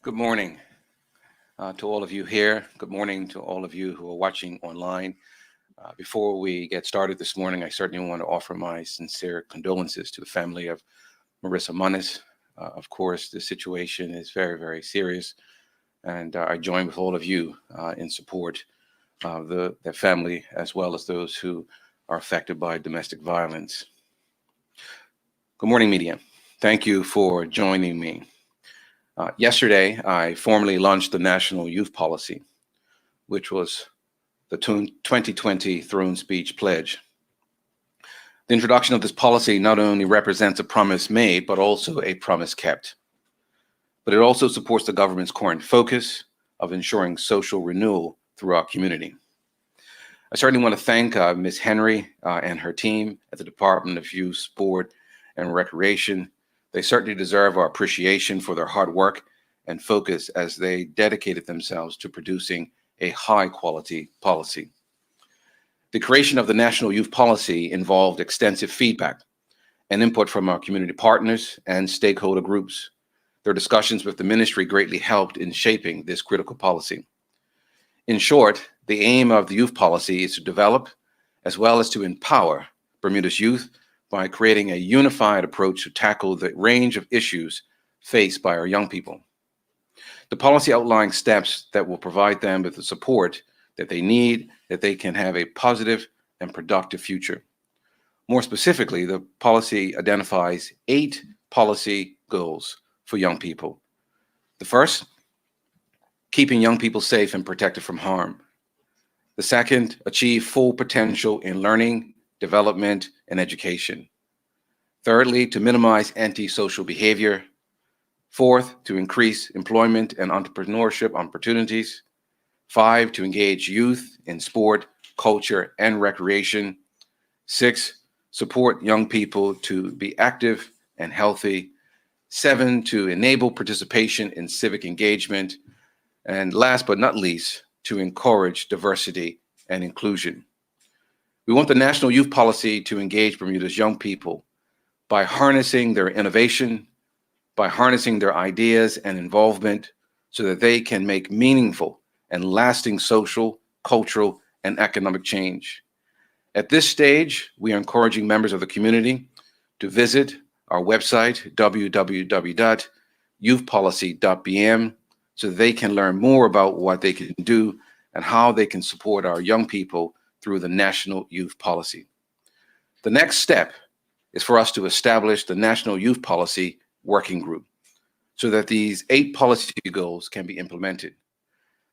Good morning to all of you here. Good morning to all of you who are watching online. Before we get started this morning, I certainly want to offer my sincere condolences to the family of Marissa Munnis. Of course, the situation is very, very serious, and I join with all of you in support of their family as well as those who are affected by domestic violence. Good morning, media. Thank you for joining me. Yesterday, I formally launched the National Youth Policy, which was the 2020 Throne Speech Pledge. The introduction of this policy not only represents a promise made, but also a promise kept. But it also supports the government's current focus of ensuring social renewal through our community. I certainly want to thank Ms. Henry and her team at the Department of Youth, Sport, and Recreation. They certainly deserve our appreciation for their hard work and focus as they dedicated themselves to producing a high-quality policy. The creation of the National Youth Policy involved extensive feedback and input from our community partners and stakeholder groups. Their discussions with the ministry greatly helped in shaping this critical policy. In short, the aim of the youth policy is to develop as well as to empower Bermuda's youth by creating a unified approach to tackle the range of issues faced by our young people. The policy outlines steps that will provide them with the support that they need, that they can have a positive and productive future. More specifically, the policy identifies 8 policy goals for young people. The first, keeping young people safe and protected from harm. The second, achieve full potential in learning, development, and education. Thirdly, to minimize antisocial behavior. Fourth, to increase employment and entrepreneurship opportunities. 5, to engage youth in sport, culture, and recreation. 6, support young people to be active and healthy. 7, to enable participation in civic engagement. And last but not least, to encourage diversity and inclusion. We want the National Youth Policy to engage Bermuda's young people by harnessing their innovation, by harnessing their ideas and involvement so that they can make meaningful and lasting social, cultural, and economic change. At this stage, we are encouraging members of the community to visit our website, www.youthpolicy.bm, so that they can learn more about what they can do and how they can support our young people through the National Youth Policy. The next step is for us to establish the National Youth Policy Working Group so that these 8 policy goals can be implemented.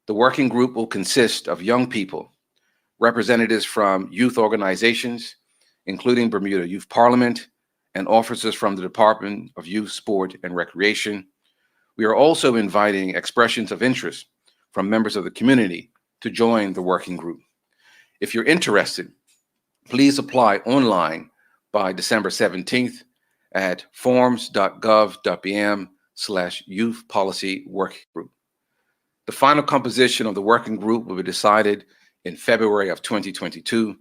The working group will consist of young people, representatives from youth organizations, including Bermuda Youth Parliament, and officers from the Department of Youth, Sport, and Recreation. We are also inviting expressions of interest from members of the community to join the working group. If you're interested, please apply online by December 17th at forms.gov.bm/youth policy working group. The final composition of the working group will be decided in February of 2022,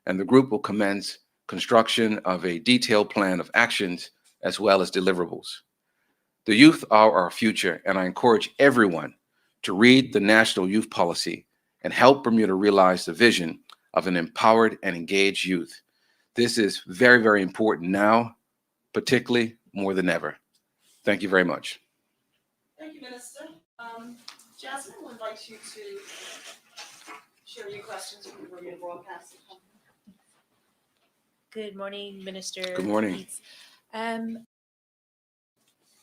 and the group will commence construction of a detailed plan of actions as well as deliverables. The youth are our future, and I encourage everyone to read the National Youth Policy and help Bermuda realize the vision of an empowered and engaged youth. This is very, very important now, particularly more than ever. Thank you very much. Thank you, Minister. Jasmine, we'll invite you to share your questions with the Bermuda Broadcasting Company. Good morning, Minister. Good morning. Peets.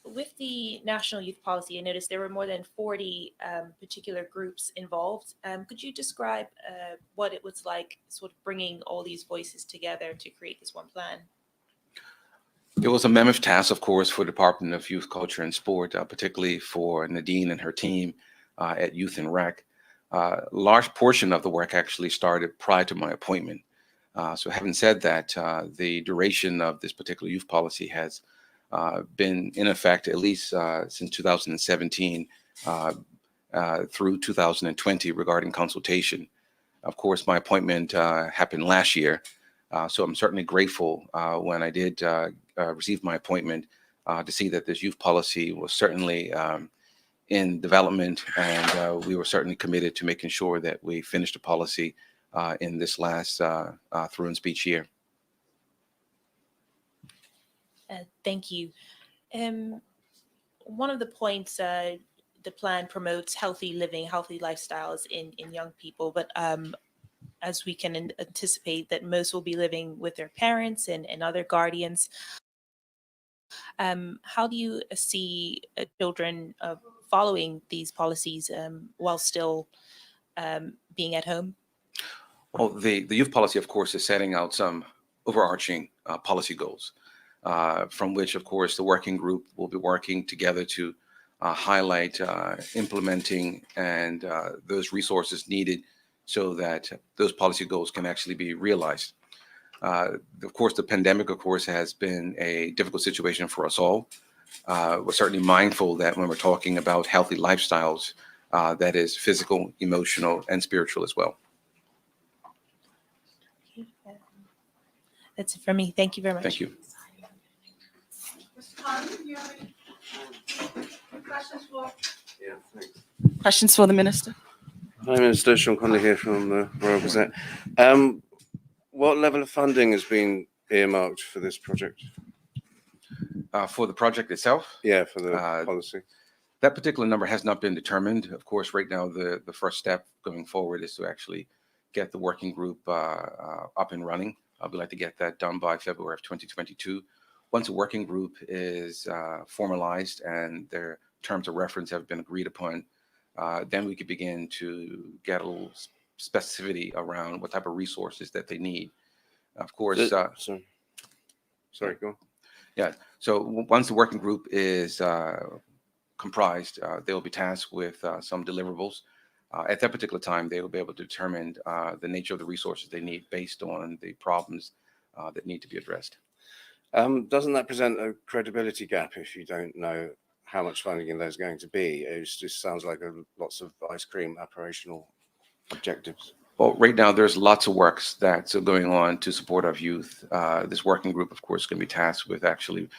With the National Youth Policy, I noticed there were more than 40 particular groups involved. Could you describe what it was like sort of bringing all these voices together to create this one plan? It was a mammoth task, of course, for the Department of Youth, Culture, and Sport, particularly for Nadine and her team at Youth and Rec. Large portion of the work actually started prior to my appointment. So having said that, the duration of this particular youth policy has been in effect at least since 2017 through 2020 regarding consultation. Of course, my appointment happened last year, so I'm certainly grateful when I did receive my appointment to see that this youth policy was certainly in development, and we were certainly committed to making sure that we finished the policy in this last through and speech year. Thank you. One of the points, the plan promotes healthy living, healthy lifestyles in young people, but as we can anticipate that most will be living with their parents and other guardians. How do you see children following these policies while still being at home? Well, the youth policy, of course, is setting out some overarching policy goals, from which, of course, the working group will be working together to highlight implementing and those resources needed so that those policy goals can actually be realized. Of course, the pandemic, of course, has been a difficult situation for us all. We're certainly mindful that when we're talking about healthy lifestyles, that is physical, emotional, and spiritual as well. That's it for me. Thank you very much. Thank you. Mr. Conley, do you have any questions for? Yeah, thanks. Questions for the minister? Hi, Minister. Sean Conley here from the Royal Gazette. What level of funding has been earmarked for this project? For the project itself, Yeah, for the policy. that particular number has not been determined. Of course, right now, the first step going forward is to actually get the working group up and running. We'd like to get that done by February of 2022. Once a working group is formalized and their terms of reference have been agreed upon, then we could begin to get a little specificity around what type of resources that they need. Of course, Sorry, go on. yeah. So once the working group is comprised, they will be tasked with some deliverables. At that particular time, they will be able to determine the nature of the resources they need based on the problems that need to be addressed. Doesn't that present a credibility gap if you don't know how much funding there's going to be? It just sounds like lots of ice cream operational objectives. Well, right now, there's lots of works that's going on to support our youth. This working group, of course, is going to be tasked with actually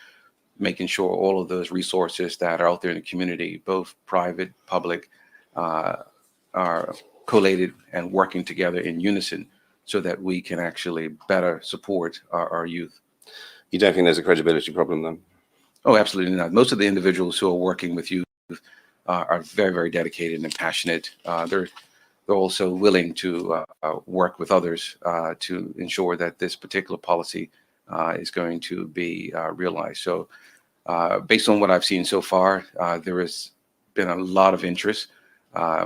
making sure all of those resources that are out there in the community, both private, public, are collated and working together in unison so that we can actually better support our youth. You don't think there's a credibility problem then? Oh, absolutely not. Most of the individuals who are working with youth are very, very dedicated and passionate. They're also willing to work with others to ensure that this particular policy is going to be realized. So based on what I've seen so far, there has been a lot of interest.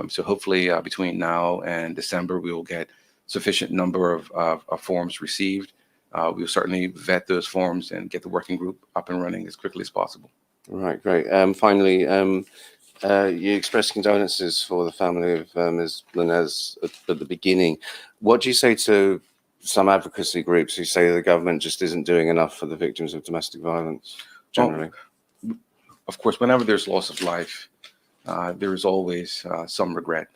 So hopefully between now and December, we will get sufficient number of forms received. We will certainly vet those forms and get the working group up and running as quickly as possible. Right, great. Finally, you expressed condolences for the family of Ms. Linez at the beginning. What do you say to some advocacy groups who say the government just isn't doing enough for the victims of domestic violence generally? Well, of course, whenever there's loss of life, there is always some regret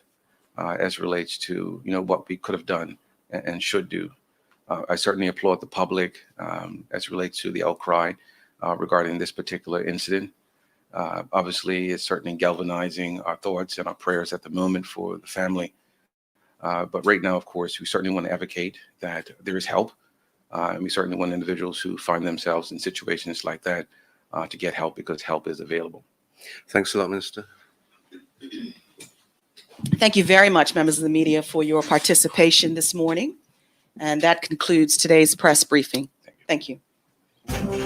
as relates to what we could have done and should do. I certainly applaud the public as relates to the outcry regarding this particular incident. Obviously, it's certainly galvanizing our thoughts and our prayers at the moment for the family. But right now, of course, we certainly want to advocate that there is help. And we certainly want individuals who find themselves in situations like that to get help because help is available. Thanks a lot, Minister. Thank you very much, members of the media, for your participation this morning. And that concludes today's press briefing. Thank you.